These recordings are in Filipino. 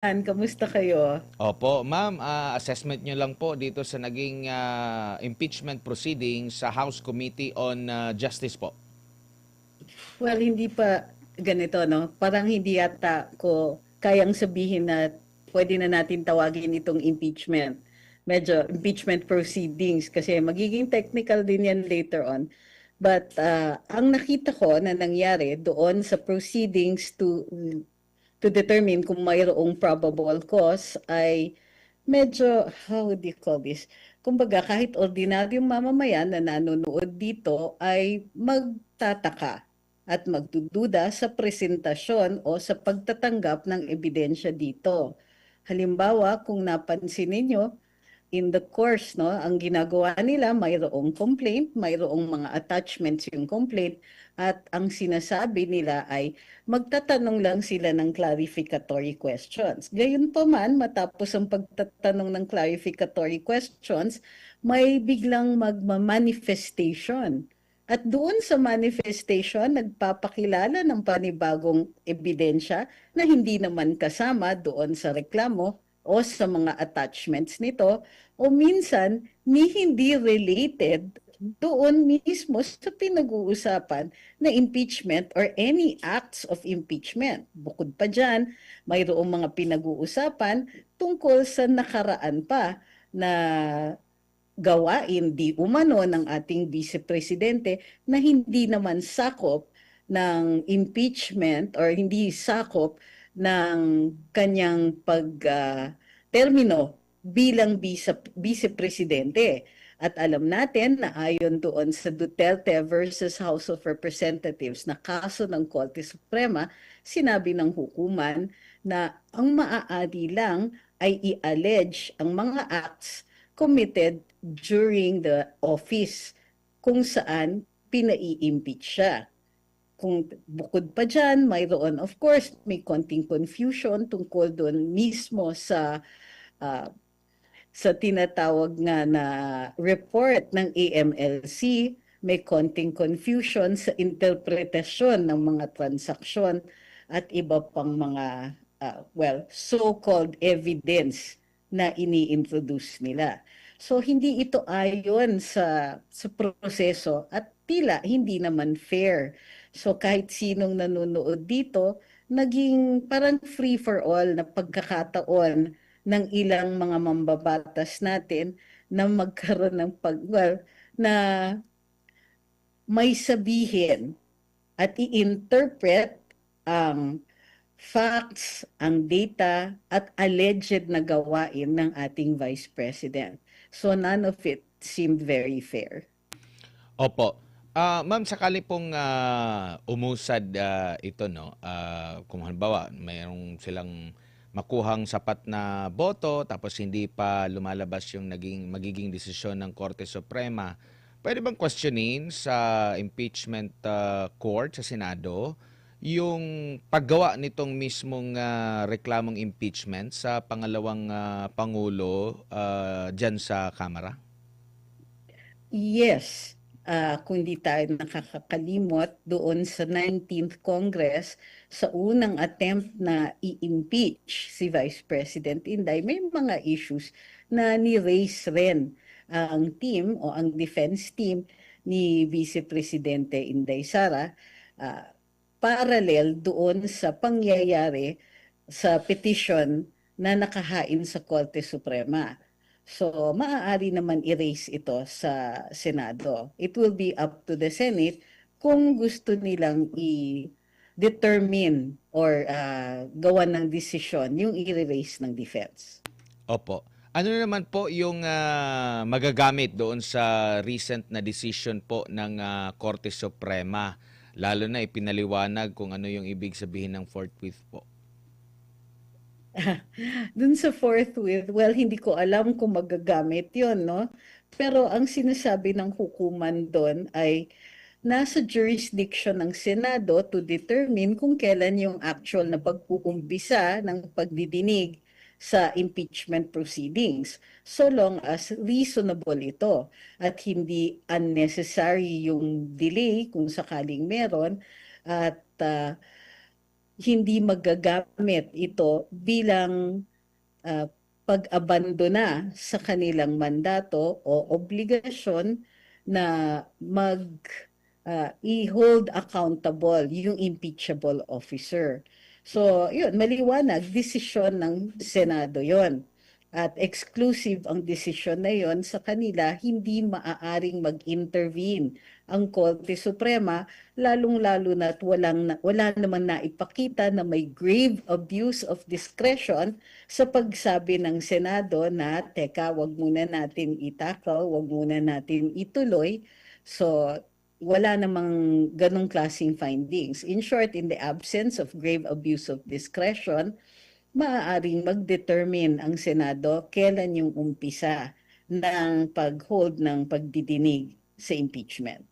Kamusta kayo? Opo, ma'am, assessment nyo lang po dito sa naging impeachment proceedings sa House Committee on Justice po. Well, hindi pa ganito, no? Parang hindi yata ko kayang sabihin na pwede na natin tawagin itong impeachment. Medyo impeachment proceedings kasi magiging technical din yan later on. But ang nakita ko na nangyari doon sa proceedings to determine kung mayroong probable cause ay medyo, how would you call this? Kumbaga, kahit ordinaryong mamamayan na nanonood dito ay magtataka at magdududa sa presentasyon o sa pagtatanggap ng ebidensya dito. Halimbawa, kung napansin ninyo, in the course, no, ang ginagawa nila, mayroong complaint, mayroong mga attachments yung complaint, at ang sinasabi nila ay magtatanong lang sila ng clarificatory questions. Gayon pa man, matapos ang pagtatanong ng clarificatory questions, may biglang magma-manifestation. At doon sa manifestation, nagpapakilala ng panibagong ebidensya na hindi naman kasama doon sa reklamo o sa mga attachments nito o minsan ni hindi related doon mismo sa pinag-uusapan na impeachment or any acts of impeachment. Bukod pa dyan, mayroong mga pinag-uusapan tungkol sa nakaraan pa na gawain di umano ng ating Vice Presidente na hindi naman sakop ng impeachment or hindi sakop ng kanyang termino bilang Vice Presidente. At alam natin na ayon doon sa Duterte versus House of Representatives na kaso ng Korte Suprema, sinabi ng hukuman na ang maaari lang ay i-allege ang mga acts committed during the office kung saan pinai-impeach siya. Kung bukod pa dyan, mayroon of course may konting confusion tungkol doon mismo uh, sa tinatawag nga na report ng AMLC, may konting confusion sa interpretasyon ng mga transaksyon at iba pang mga, so-called evidence na ini-introduce nila. So hindi ito ayon sa proseso at tila hindi naman fair. So kahit sinong nanonood dito, naging parang free for all na pagkakataon ng ilang mga mambabatas natin na magkaroon ng na may sabihin at i-interpret ang facts, ang data, at alleged na gawain ng ating Vice President. So none of it seemed very fair. Opo. Ma'am, sakali pong umusad ito, no? Kung halimbawa, mayroong silang makuhang sapat na boto tapos hindi pa lumalabas yung magiging desisyon ng Korte Suprema, pwede bang questionin sa impeachment court sa Senado yung paggawa nitong mismong reklamong impeachment sa pangalawang Pangulo dyan sa Kamara? Yes, kung di tayo nakakakalimot doon sa 19th Congress, sa unang attempt na i-impeach si Vice President Inday, may mga issues na ni-raise rin ang team o ang defense team ni Vice Presidente Inday Sara, ah, parallel doon sa pangyayari sa petition na nakahain sa Korte Suprema. So, maaari naman i-raise ito sa Senado. It will be up to the Senate kung gusto nilang i-determine or gawan ng desisyon yung i-raise ng defense. Opo. Ano naman po yung magagamit doon sa recent na decision po ng Korte Suprema? Lalo na ipinaliwanag kung ano yung ibig sabihin ng forthwith po. Dun sa forthwith, well, hindi ko alam kung magagamit yon, no? Pero ang sinasabi ng hukuman doon ay nasa jurisdiction ng Senado to determine kung kailan yung actual na pag-uumpisa ng pagdidinig sa impeachment proceedings, so long as reasonable ito at hindi unnecessary yung delay kung sakaling meron, at hindi magagamit ito bilang ah, pag-abandona sa kanilang mandato o obligasyon na i-hold accountable yung impeachable officer. So, yun, maliwanag, desisyon ng Senado yon. At exclusive ang desisyon na yon sa kanila, hindi maaaring mag-intervene ang Korte Suprema, lalong-lalo na't wala naman naipakita na may grave abuse of discretion sa pagsabi ng Senado na, teka, wag muna natin itakal, wag muna natin ituloy. So, wala namang ganong klaseng findings. In short, in the absence of grave abuse of discretion, maaaring mag-determine ang Senado kailan yung umpisa ng pag-hold ng pagdidinig sa impeachment.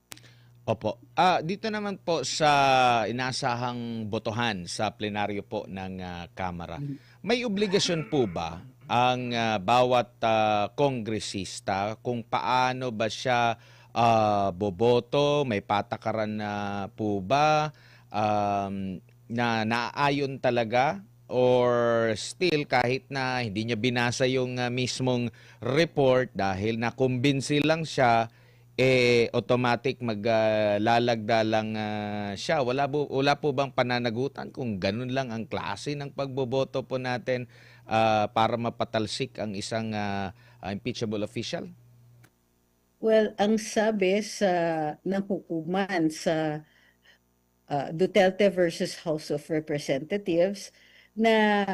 Opo. Dito naman po sa inaasahang botohan sa plenaryo po ng Kamara, may obligasyon po ba ang bawat kongresista kung paano ba siya boboto? May patakaran na po ba na naaayon talaga? Or still kahit na hindi niya binasa yung mismong report dahil nakumbinsi lang siya, automatic maglalagda lang siya. Wala po bang pananagutan kung ganun lang ang klase ng pagboboto po natin para mapatalsik ang isang impeachable official? Well, ang sabi ng hukuman sa Duterte versus House of Representatives na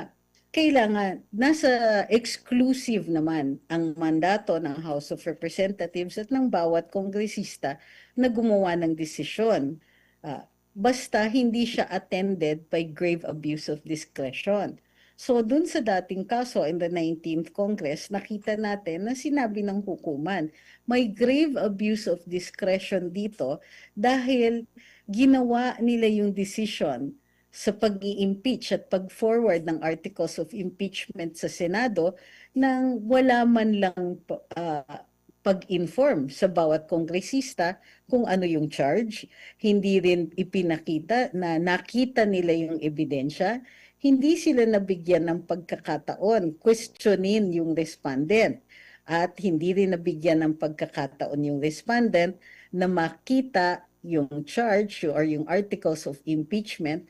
kailangan, nasa exclusive naman ang mandato ng House of Representatives at ng bawat kongresista na gumawa ng desisyon. Basta hindi siya attended by grave abuse of discretion. So dun sa dating kaso in the 19th Congress, nakita natin na sinabi ng hukuman, may grave abuse of discretion dito dahil ginawa nila yung decision sa pag-i-impeach at pag-forward ng articles of impeachment sa Senado nang wala man lang pag-inform sa bawat kongresista kung ano yung charge, hindi rin ipinakita na nakita nila yung ebidensya, hindi sila nabigyan ng pagkakataon questionin yung respondent at hindi rin nabigyan ng pagkakataon yung respondent na makita yung charge or yung articles of impeachment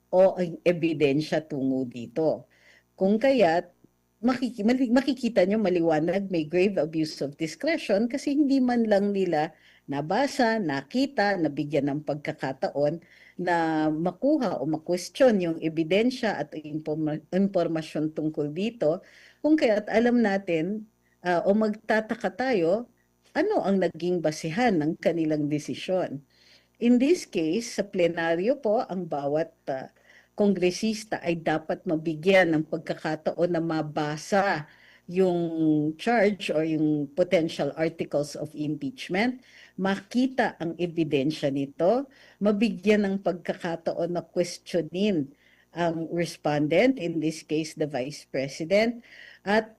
o ang ebidensya tungo dito. Kung kaya't makikita nyo maliwanag may grave abuse of discretion kasi hindi man lang nila nabasa, nakita, nabigyan ng pagkakataon na makuha o ma-question yung ebidensya at impormasyon tungkol dito. Kung kaya't alam natin o magtataka tayo, ano ang naging basihan ng kanilang desisyon. In this case, sa plenaryo po, ang bawat kongresista ay dapat mabigyan ng pagkakataon na mabasa yung charge or yung potential articles of impeachment, makita ang ebidensya nito, mabigyan ng pagkakataon na questionin ang respondent, in this case the Vice President, at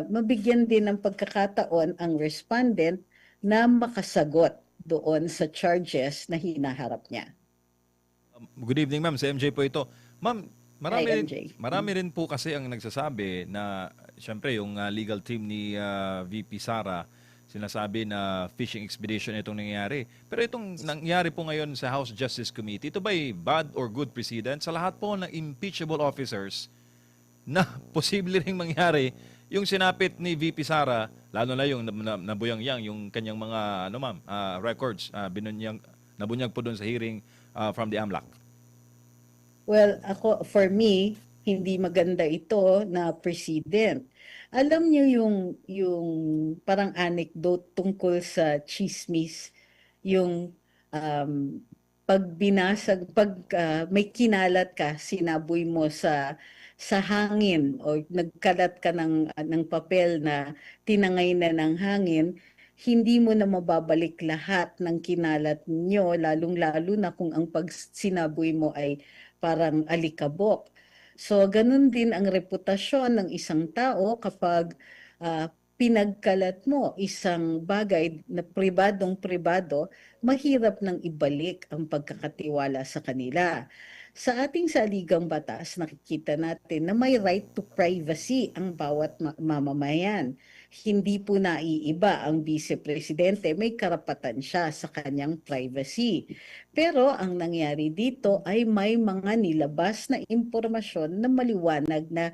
mabigyan din ng pagkakataon ang respondent na makasagot doon sa charges na hinaharap niya. Good evening, ma'am. Si MJ po ito. Ma'am, Hi, MJ. marami rin po kasi ang nagsasabi na siyempre yung legal team ni VP Sara sinasabi na fishing expedition itong nangyayari. Pero itong nangyari po ngayon sa House Justice Committee, ito ba'y bad or good precedent sa lahat po ng impeachable officers na posible ring mangyari yung sinapit ni VP Sara, lalo na yung nabuyangyang yung kanyang mga records, nabunyag po doon sa hearing from the AMLAC? Well, for me, hindi maganda ito na precedent. Alam niyo yung parang anecdote tungkol sa chismis, yung pag may kinalat ka, sinaboy mo sa hangin o nagkalat ka ng papel na tinangay na ng hangin, hindi mo na mababalik lahat ng kinalat niyo, lalong-lalo na kung ang sinaboy mo ay parang alikabok. So, ganun din ang reputasyon ng isang tao kapag pinagkalat mo isang bagay na pribadong-pribado, mahirap nang ibalik ang pagkakatiwala sa kanila. Sa ating saligang batas, nakikita natin na may right to privacy ang bawat mamamayan. Hindi po naiiba ang vice-presidente, may karapatan siya sa kanyang privacy. Pero ang nangyari dito ay may mga nilabas na impormasyon na maliwanag na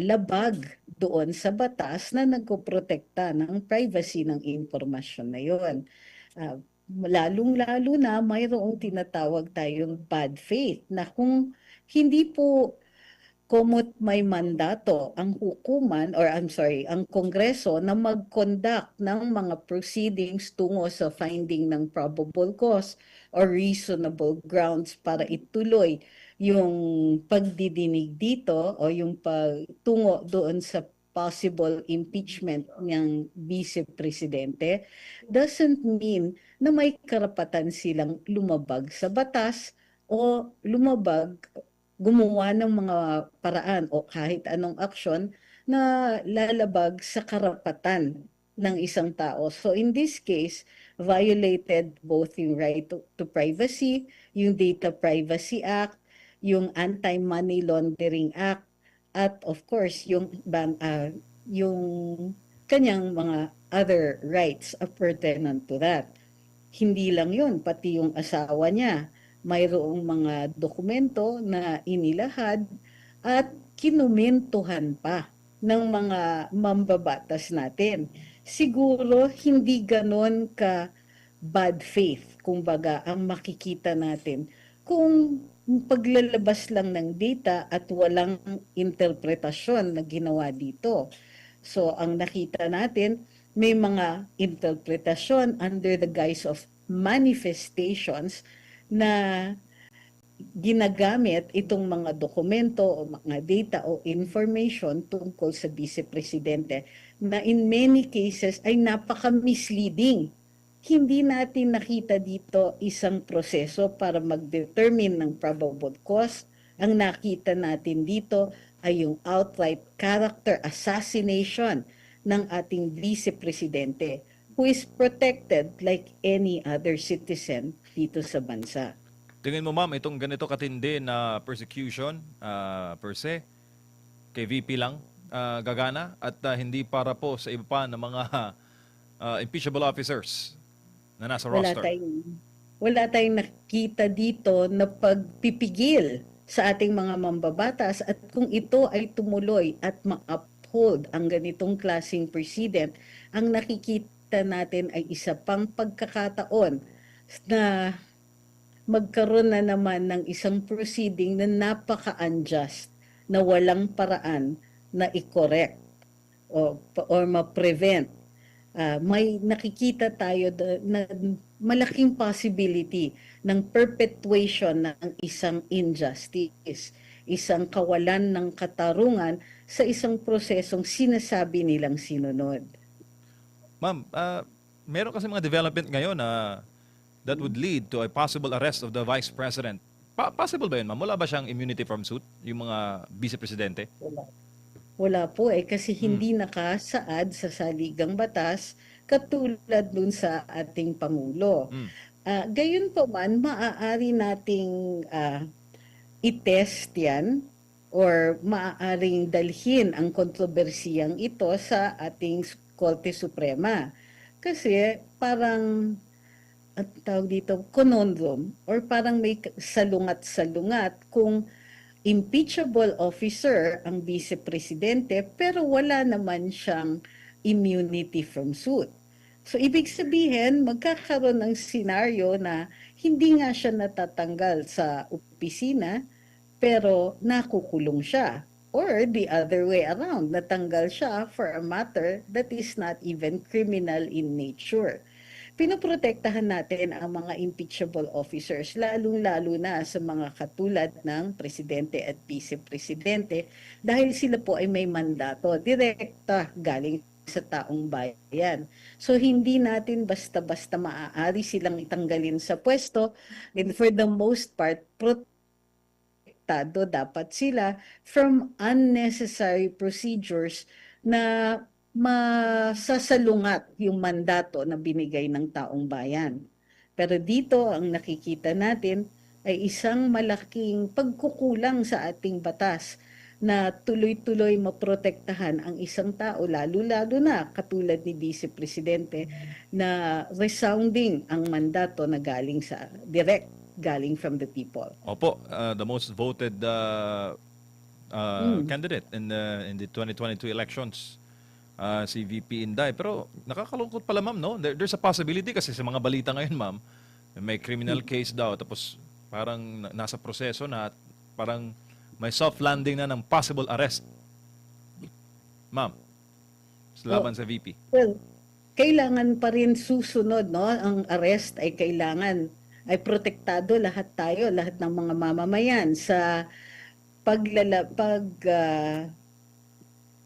labag doon sa batas na nagpoprotekta ng privacy ng impormasyon na yon. Ah, Lalong-lalo na mayroong tinatawag tayong bad faith na kung hindi po kumot may mandato ang hukuman or I'm sorry, ang Kongreso na mag-conduct ng mga proceedings tungo sa finding ng probable cause or reasonable grounds para ituloy yung pagdidinig dito o yung pagtungo doon sa possible impeachment ng vice-presidente doesn't mean na may karapatan silang lumabag sa batas o gumawa ng mga paraan o kahit anong aksyon na lalabag sa karapatan ng isang tao. So in this case, violated both yung right to privacy, yung Data Privacy Act, yung Anti-Money Laundering Act, at of course yung kanyang mga other rights pertinent to that. Hindi lang yun, pati yung asawa niya, mayroong mga dokumento na inilahad at kinumentuhan pa ng mga mambabatas natin. Siguro hindi ganon ka bad faith, kumbaga, ang makikita natin kung paglalabas lang ng data at walang interpretasyon na ginawa dito. So, ang nakita natin, may mga interpretasyon under the guise of manifestations na ginagamit itong mga dokumento o mga data o information tungkol sa vice-presidente na in many cases ay napaka-misleading. Hindi natin nakita dito isang proseso para mag-determine ng probable cause. Ang nakita natin dito ay yung outright character assassination ng ating vice-presidente who is protected like any other citizen dito sa bansa. Tingin mo, ma'am, itong ganito katindi na persecution per se, kay VP lang gagana at hindi para po sa iba pa ng mga impeachable officers na nasa roster? Wala tayong nakita dito na pagpipigil sa ating mga mambabatas at kung ito ay tumuloy at ma-uphold ang ganitong klaseng precedent, ang nakikita natin ay isa pang pagkakataon na magkaroon na naman ng isang proceeding na napaka-unjust, na walang paraan na i-correct or ma-prevent. May nakikita tayo na malaking possibility ng perpetuation ng isang injustice, isang kawalan ng katarungan sa isang prosesong sinasabi nilang sinunod. Ma'am, meron kasi mga development ngayon na that would lead to a possible arrest of the Vice President. Possible ba yun, ma'am? Wala ba siyang immunity from suit, yung mga vice-presidente? Wala po kasi hindi nakasaad sa saligang batas katulad dun sa ating Pangulo. Gayon po man, maaari nating i-test yan or maaaring dalhin ang kontrobersiyang ito sa ating Korte Suprema. Kasi parang at tawag dito, conundrum or parang may salungat-salungat kung impeachable officer ang vice-presidente pero wala naman siyang immunity from suit. So ibig sabihin, magkakaroon ng senaryo na hindi nga siya natatanggal sa opisina pero nakukulong siya. Or the other way around, natanggal siya for a matter that is not even criminal in nature. Pinoprotektahan natin ang mga impeachable officers, lalong-lalo na sa mga katulad ng presidente at vice-presidente dahil sila po ay may mandato, direkta galing sa taong bayan. So hindi natin basta-basta maaari silang itanggalin sa pwesto, and for the most part, protektado dapat sila from unnecessary procedures na masasalungat yung mandato na binigay ng taong bayan. Pero dito ang nakikita natin, ay isang malaking pagkukulang sa ating batas na tuloy-tuloy maprotektahan ang isang tao, lalo-lalo na katulad ni Vice Presidente na resounding ang mandato na galing from the people. Opo, the most voted candidate in the 2022 elections, si VP Inday. Pero nakakalungkot pala, ma'am, no? There's a possibility kasi sa mga balita ngayon, ma'am, may criminal case daw, tapos parang nasa proseso na at parang may soft landing na ng possible arrest. Ma'am, laban sa VP. Well, kailangan pa rin susunod, no? Ang arrest ay kailangan ay protektado lahat tayo, lahat ng mga mamamayan sa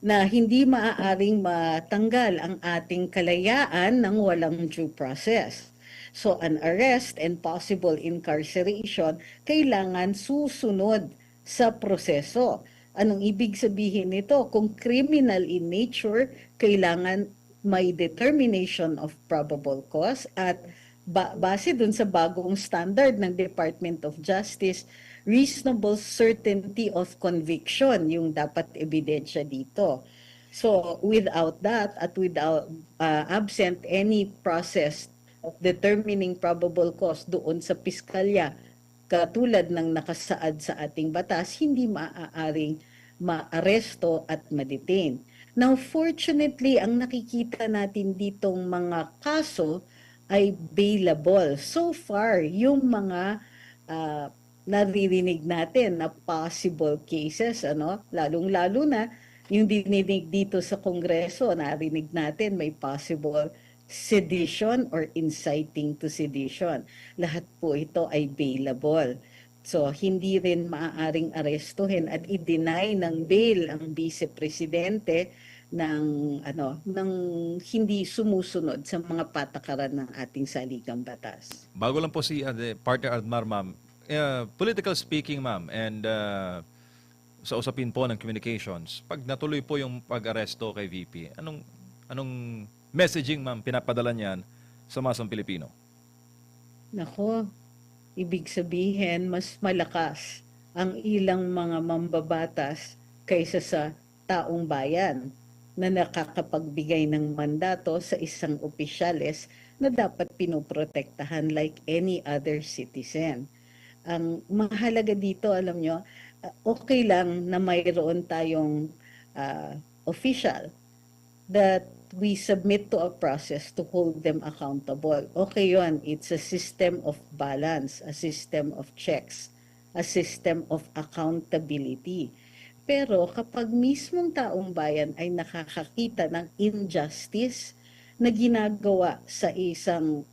na hindi maaaring matanggal ang ating kalayaan ng walang due process. So an arrest and possible incarceration kailangan susunod sa proseso. Anong ibig sabihin nito? Kung criminal in nature, kailangan may determination of probable cause at base dun sa bagong standard ng Department of Justice, reasonable certainty of conviction yung dapat ebidensya dito. So without that at without absent any process of determining probable cause doon sa piskalya, katulad ng nakasaad sa ating batas, hindi maaaring maaresto at ma-detain. Now, fortunately, ang nakikita natin ditong mga kaso ay bailable. So far, yung mga naririnig natin na possible cases, lalong-lalo na yung dininig dito sa Kongreso, narinig natin may possible sedition or inciting to sedition. Lahat po ito ay bailable. So, hindi rin maaaring arestuhin at i-deny ng bail ang Vice Presidente ng hindi sumusunod sa mga patakaran ng ating saligang batas. Bago lang po si partner Admar, ma'am, political speaking, ma'am, and sa usapin po ng communications, pag natuloy po yung pag-aresto kay VP, anong messaging, ma'am, pinapadala niyan sa masang Pilipino? Nako, ibig sabihin mas malakas ang ilang mga mambabatas kaysa sa taong bayan na nakakapagbigay ng mandato sa isang opisyales na dapat pinoprotektahan like any other citizen. Ang mahalaga dito, alam nyo, okay lang na mayroon tayong official that we submit to a process to hold them accountable. Okay yun, it's a system of balance, a system of checks, a system of accountability. Pero kapag mismong taong bayan ay nakakakita ng injustice na ginagawa sa isang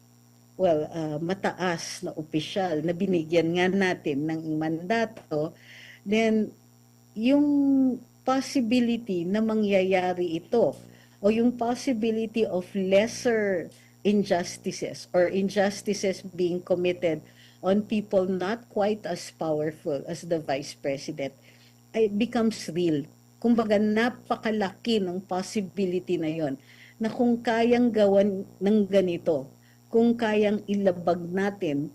mataas na opisyal na binigyan nga natin ng mandato, then yung possibility na mangyayari ito o yung possibility of lesser injustices or injustices being committed on people not quite as powerful as the Vice President ay becomes real. Kumbaga, napakalaki ng possibility na yon na kung kayang gawan ng ganito, kung kayang ilabag natin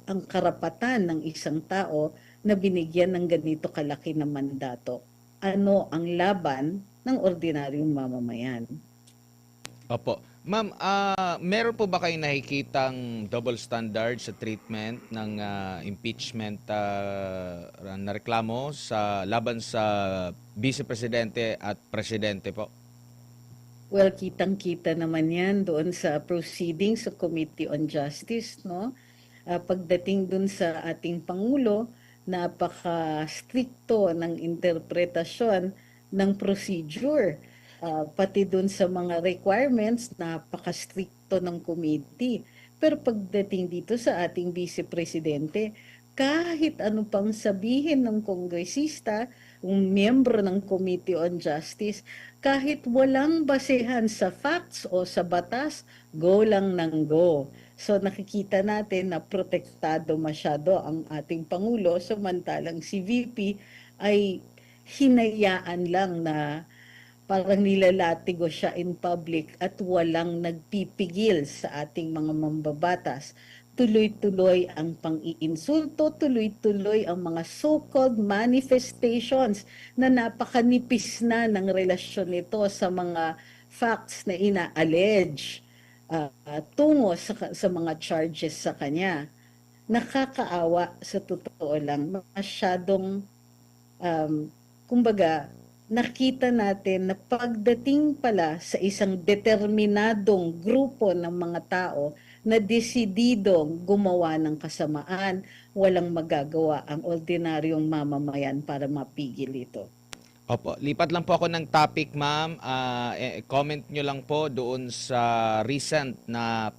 ang karapatan ng isang tao na binigyan ng ganito kalaki na mandato, ano ang laban ng ordinaryong mamamayan? Opo. Ma'am, meron po ba kayong nakikitang double standard sa treatment ng impeachment na reklamo laban sa Vice Presidente at Presidente po? Well, kitang-kita naman yan doon sa proceedings sa Committee on Justice, no? Pagdating doon sa ating Pangulo, napaka-stricto ng interpretasyon ng procedure. Pati dun sa mga requirements, napaka-stricto ng committee. Pero pagdating dito sa ating Vice Presidente, kahit ano pang sabihin ng kongresista, ng miyembro ng Committee on Justice, kahit walang basehan sa facts o sa batas, go lang ng go. So nakikita natin na protektado masyado ang ating Pangulo, samantalang si VP ay hinayaan lang na parang nilalatigo siya in public at walang nagpipigil sa ating mga mambabatas tuloy-tuloy ang pang-iinsulto, tuloy-tuloy ang mga so-called manifestations na napakanipis na ng relasyon nito sa mga facts na ina-allege tungo sa mga charges sa kanya. Nakakaawa sa totoo lang, masyadong kumbaga, nakita natin na pagdating pala sa isang determinadong grupo ng mga tao na desididong gumawa ng kasamaan, walang magagawa ang ordinaryong mamamayan para mapigil ito. Opo, lipat lang po ako ng topic, ma'am. Comment nyo lang po doon sa recent na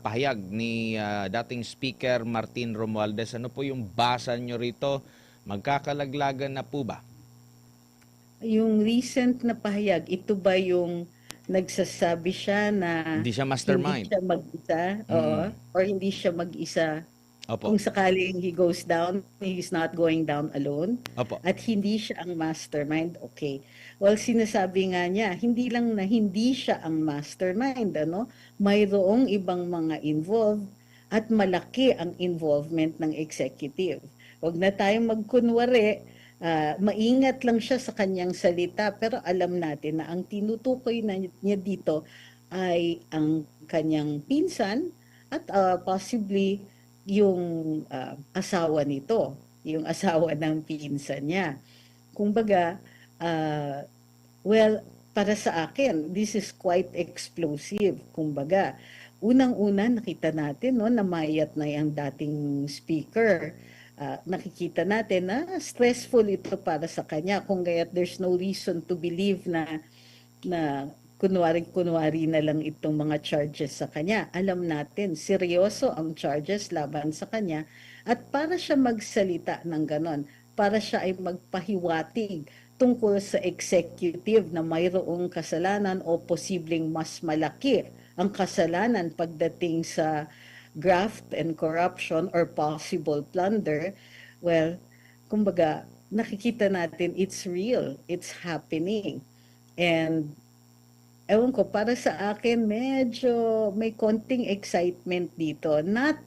pahayag ni dating Speaker Martin Romualdez. Ano po yung basa nyo rito? Magkakalaglagan na po ba? Yung recent na pahayag, ito ba yung nagsasabi siya na Hindi siya hindi mastermind. siya mag-isa? Oo. Or hindi siya mag-isa? Opo. Kung sakaling he goes down, he's not going down alone. Opo. At hindi siya ang mastermind, okay. Well, sinasabi nga niya, hindi lang na hindi siya ang mastermind, ano? Mayroong ibang mga involved at malaki ang involvement ng executive. Huwag na tayong magkunwari, maingat lang siya sa kanyang salita, pero alam natin na ang tinutukoy na niya dito ay ang kanyang pinsan at possibly yung asawa nito, yung asawa ng pinsan niya. Kumbaga, well, para sa akin, this is quite explosive. Kumbaga, unang-una nakita natin no, namayat na yung dating speaker. Nakikita natin na stressful ito para sa kanya. Kung gaya't there's no reason to believe na kunwari na lang itong mga charges sa kanya. Alam natin, seryoso ang charges laban sa kanya at para siya magsalita ng ganon, para siya ay magpahiwatig tungkol sa executive na mayroong kasalanan o posibleng mas malaki ang kasalanan pagdating sa graft and corruption or possible plunder, well, kumbaga, nakikita natin it's real, it's happening. And ewan ko, para sa akin, medyo may konting excitement dito. Not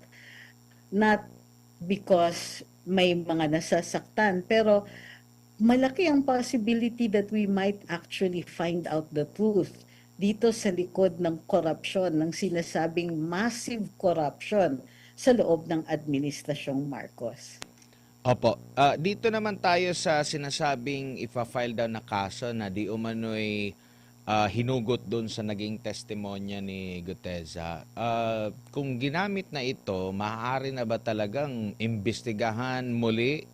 because may mga nasasaktan, pero malaki ang possibility that we might actually find out the truth dito sa likod ng corruption, ng sinasabing massive corruption sa loob ng Administrasyong Marcos. Opo. Dito naman tayo sa sinasabing ipa-file daw na kaso na di umano'y hinugot doon sa naging testimonya ni Guteza. Kung ginamit na ito, maaari na ba talagang imbestigahan muli,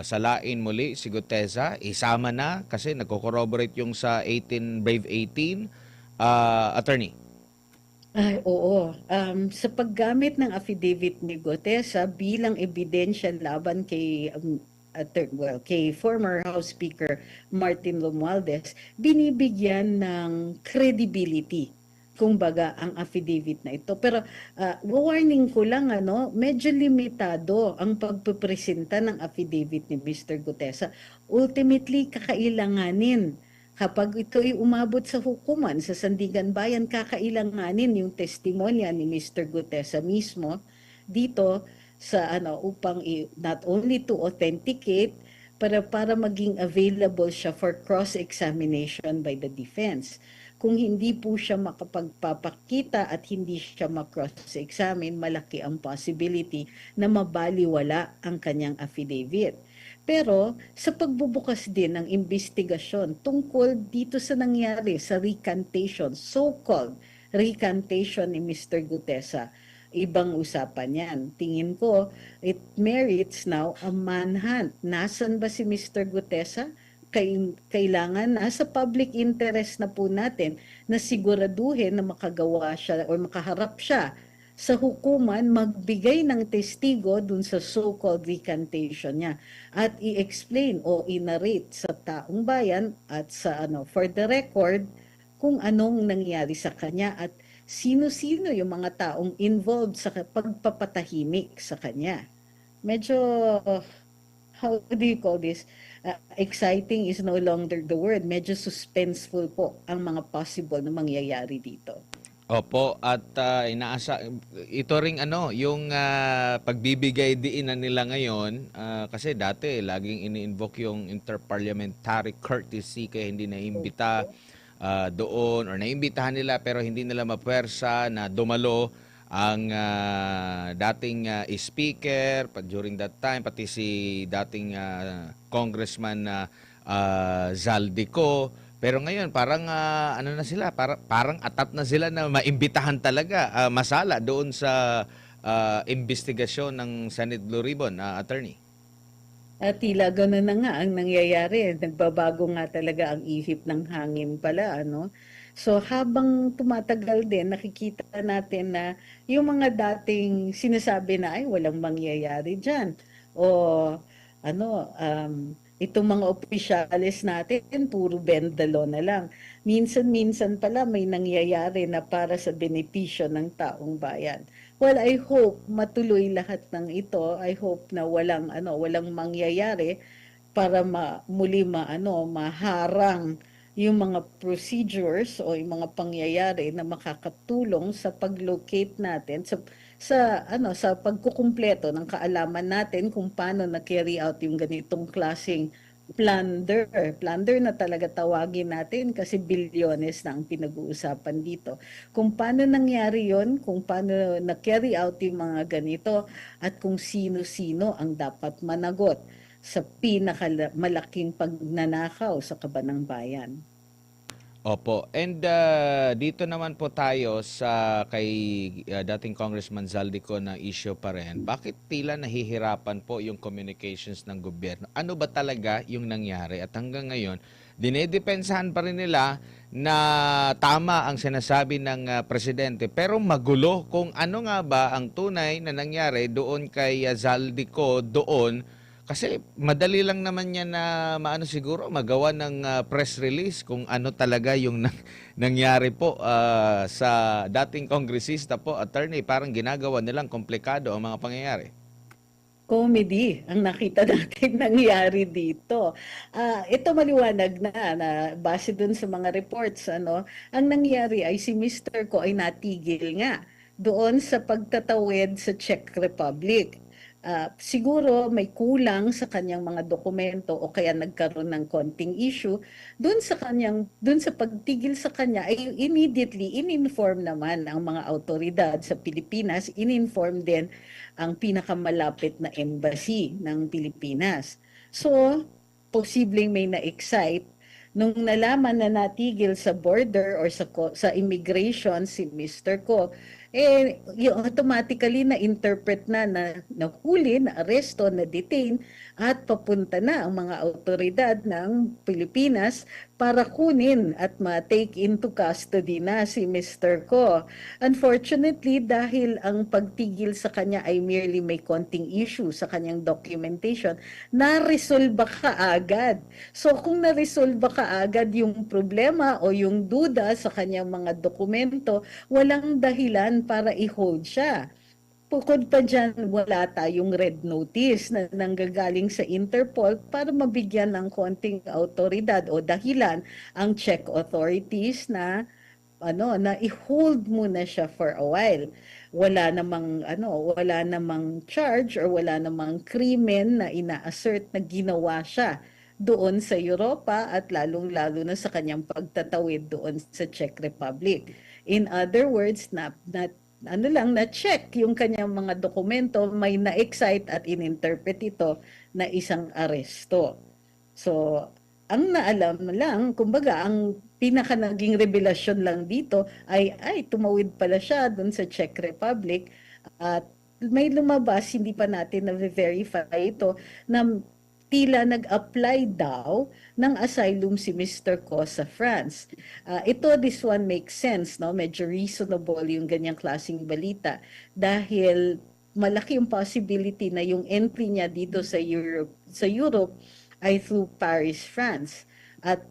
salain muli si Guteza? Isama na kasi nagko-corroborate yung sa 18 Brave 18. Attorney. Ay, oo. Sa paggamit ng affidavit ni Gutesa bilang ebidensya laban kay kay former House Speaker Martin Romualdez, binibigyan ng credibility, kumbaga, ang affidavit na ito. Pero warning ko lang, medyo limitado ang pagpipresenta ng affidavit ni Mr. Gutesa. Ultimately, kakailanganin. Kapag ito ay umabot sa hukuman sa Sandigan Bayan, kakailanganin yung testimonya ni Mr. Gutesa mismo dito sa upang not only to authenticate para maging available siya for cross-examination by the defense. Kung hindi po siya makapagpapakita at hindi siya ma-cross-examine, malaki ang possibility na mabaliwala ang kanyang affidavit. Pero sa pagbubukas din ng investigasyon tungkol dito sa nangyari sa recantation, so-called recantation ni Mr. Gutesa, ibang usapan yan. Tingin ko, it merits now a manhunt. Nasaan ba si Mr. Gutesa? Kailangan nasa public interest na po natin na siguraduhin na makagawa siya o makaharap siya sa hukuman, magbigay ng testigo dun sa so-called recantation niya at i-explain o i-narrate sa taong bayan at sa for the record kung anong nangyari sa kanya at sino-sino yung mga taong involved sa pagpapatahimik sa kanya. Medyo, how do you call this? Exciting is no longer the word. Medyo suspenseful po ang mga possible na mangyayari dito. Opo, at ito ring ano, yung pagbibigay diinan nila ngayon, kasi dati laging ini-invoke yung interparliamentary courtesy kaya hindi naimbita doon or naimbitahan nila pero hindi nila mapuwersa na dumalo ang dating speaker during that time, pati si dating congressman na Zaldico. Pero ngayon parang ano na sila, parang atat na sila na maimbitahan talaga, masala doon sa investigasyon ng Senate Blue Ribbon, attorney. At tila gano'n na nga ang nangyayari. Nagbabago nga talaga ang ihip ng hangin pala, ano? So habang tumatagal din, nakikita natin na yung mga dating sinasabi na ay walang mangyayari dyan. O ano, itong mga opisyalis natin, puro bend the law na lang. Minsan-minsan pala may nangyayari na para sa benepisyo ng taong bayan. Well, I hope matuloy lahat ng ito. I hope na walang mangyayari para muli maharang yung mga procedures o yung mga pangyayari na makakatulong sa pag-locate natin sa pagkukumpleto ng kaalaman natin kung paano na-carry out yung ganitong klaseng plunder. Plunder na talaga tawagin natin kasi bilyones na ang pinag-uusapan dito. Kung paano nangyari yon, kung paano na-carry out yung mga ganito, at kung sino-sino ang dapat managot sa pinakamalaking pagnanakaw sa kabanang bayan. Opo. And dito naman po tayo sa kay dating Congressman Zaldico na issue pa rin. Bakit tila nahihirapan po yung communications ng gobyerno? Ano ba talaga yung nangyari? At hanggang ngayon, dinedepensahan pa rin nila na tama ang sinasabi ng presidente. Pero magulo kung ano nga ba ang tunay na nangyari doon kay Zaldico doon. Kasi madali lang naman niya na maano siguro magawa ng press release kung ano talaga yung nangyari po sa dating kongresista po, attorney. Parang ginagawa nilang komplikado ang mga pangyayari. Comedy ang nakita natin nangyari dito. Ito maliwanag na base dun sa mga reports, ano, ang nangyari ay si Mr. Ko ay natigil nga doon sa pagtatawid sa Czech Republic. Siguro may kulang sa kanyang mga dokumento o kaya nagkaroon ng konting issue doon sa pagtigil sa kanya ay immediately in-inform naman ang mga autoridad sa Pilipinas, in-inform din ang pinakamalapit na embassy ng Pilipinas. So, posibleng may na-excite nung nalaman na natigil sa border or sa immigration si Mr. Ko, yung automatically na-interpret na nahuli, na-aresto, na-detain, at papunta na ang mga autoridad ng Pilipinas para kunin at ma-take into custody na si Mr. Ko. Unfortunately, dahil ang pagtigil sa kanya ay merely may konting issue sa kanyang documentation, na-resolve ka agad. So kung na-resolve ka agad yung problema o yung duda sa kanyang mga dokumento, walang dahilan para i-hold siya. Bukod pa dyan, wala tayong red notice na nanggagaling sa Interpol para mabigyan ng konting autoridad o dahilan ang Czech authorities na i-hold muna siya for a while. Wala namang charge or wala namang krimen na ina-assert na ginawa siya doon sa Europa at lalong-lalo na sa kanyang pagtatawid doon sa Czech Republic. In other words, na-check yung kanyang mga dokumento, may na-excite at in-interpret ito na isang aresto. So, ang naalam lang, kumbaga, ang pinaka naging revelasyon lang dito ay tumawid pala siya dun sa Czech Republic at may lumabas, hindi pa natin na-verify ito, na tila nag-apply daw ng asylum si Mr. Ko sa France. This one makes sense, no? Medyo reasonable yung ganyang klaseng balita dahil malaki yung possibility na yung entry niya dito sa Europe ay through Paris, France. At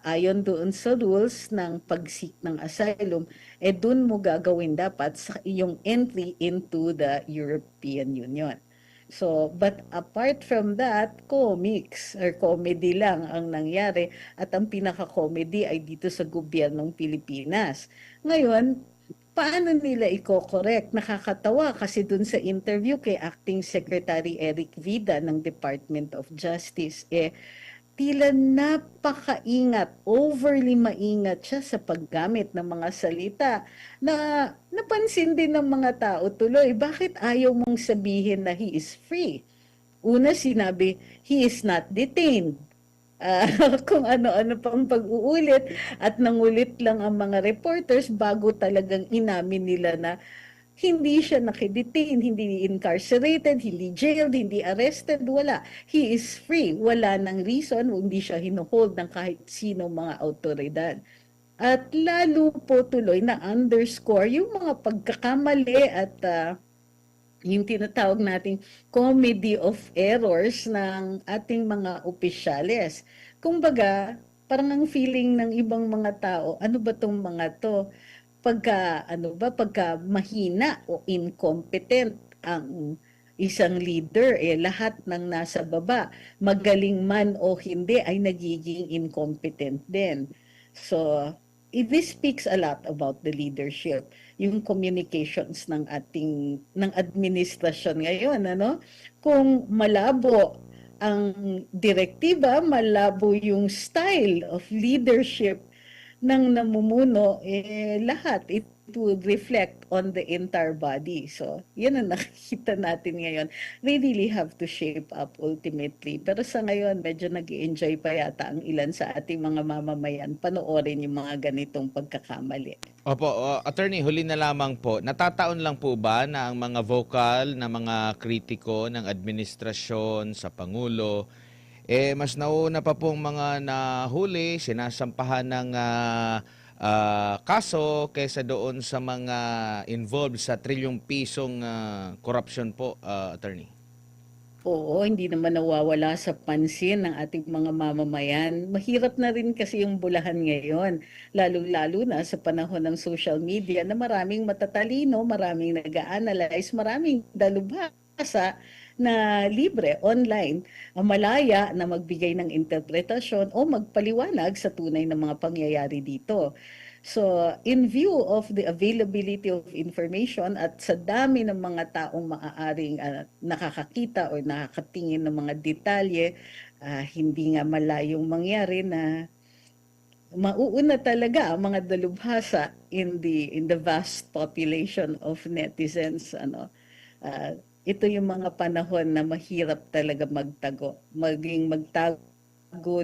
ayon doon sa rules ng pag-seek ng asylum, doon mo gagawin dapat sa iyong entry into the European Union. So, but apart from that, comics or comedy lang ang nangyari at ang pinaka-comedy ay dito sa gobyernong Pilipinas. Ngayon, paano nila i-correct? Nakakatawa kasi dun sa interview kay Acting Secretary Eric Vida ng Department of Justice, tila napakaingat, overly maingat siya sa paggamit ng mga salita na napansin din ng mga tao tuloy. Bakit ayaw mong sabihin na he is free? Una sinabi, he is not detained. Ah, kung ano-ano pang pag-uulit at nangulit lang ang mga reporters bago talagang inamin nila na hindi siya nakidetain, hindi incarcerated, hindi jailed, hindi arrested, wala. He is free. Wala nang reason, hindi siya hinuhold ng kahit sino mga autoridad. At lalo po tuloy na underscore yung mga pagkakamali at yung tinatawag nating comedy of errors ng ating mga opisyales. Kumbaga, parang ang feeling ng ibang mga tao, ano ba tong mga to? Pagka mahina o incompetent ang isang leader, lahat ng nasa baba, magaling man o hindi, ay nagiging incompetent din. So, this speaks a lot about the leadership, yung communications ng administrasyon ngayon, ano? Kung malabo ang direktiba, malabo yung style of leadership ng namumuno, lahat it would reflect on the entire body. So, yan ang nakikita natin ngayon. We really have to shape up ultimately. Pero sa ngayon, medyo nag-enjoy pa yata ang ilan sa ating mga mamamayan panoorin yung mga ganitong pagkakamali. Opo, attorney, huli na lamang po. Natataon lang po ba na ang mga vocal na mga kritiko ng administrasyon sa Pangulo, mas nauna pa pong mga nahuli, sinasampahan ng kaso kaysa doon sa mga involved sa trilyong pisong corruption po, attorney? Oo, hindi naman nawawala sa pansin ng ating mga mamamayan. Mahirap na rin kasi yung bulahan ngayon, lalo-lalo na sa panahon ng social media na maraming matatalino, maraming nag-a-analyze, maraming dalubhasa na libre online, malaya na magbigay ng interpretasyon o magpaliwanag sa tunay na mga pangyayari dito. So, in view of the availability of information at sa dami ng mga taong maaaring nakakakita o nakakatingin ng mga detalye, hindi nga malayong mangyari na mauuna talaga ang mga dalubhasa in the vast population of netizens. Ito yung mga panahon na mahirap talaga magtago, magtago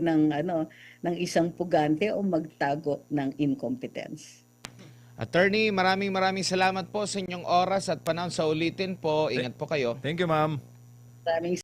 ng isang pugante o magtago ng incompetence. Attorney, maraming salamat po sa inyong oras at panahon. Sa ulitin po, ingat po kayo. Thank you, ma'am. Maraming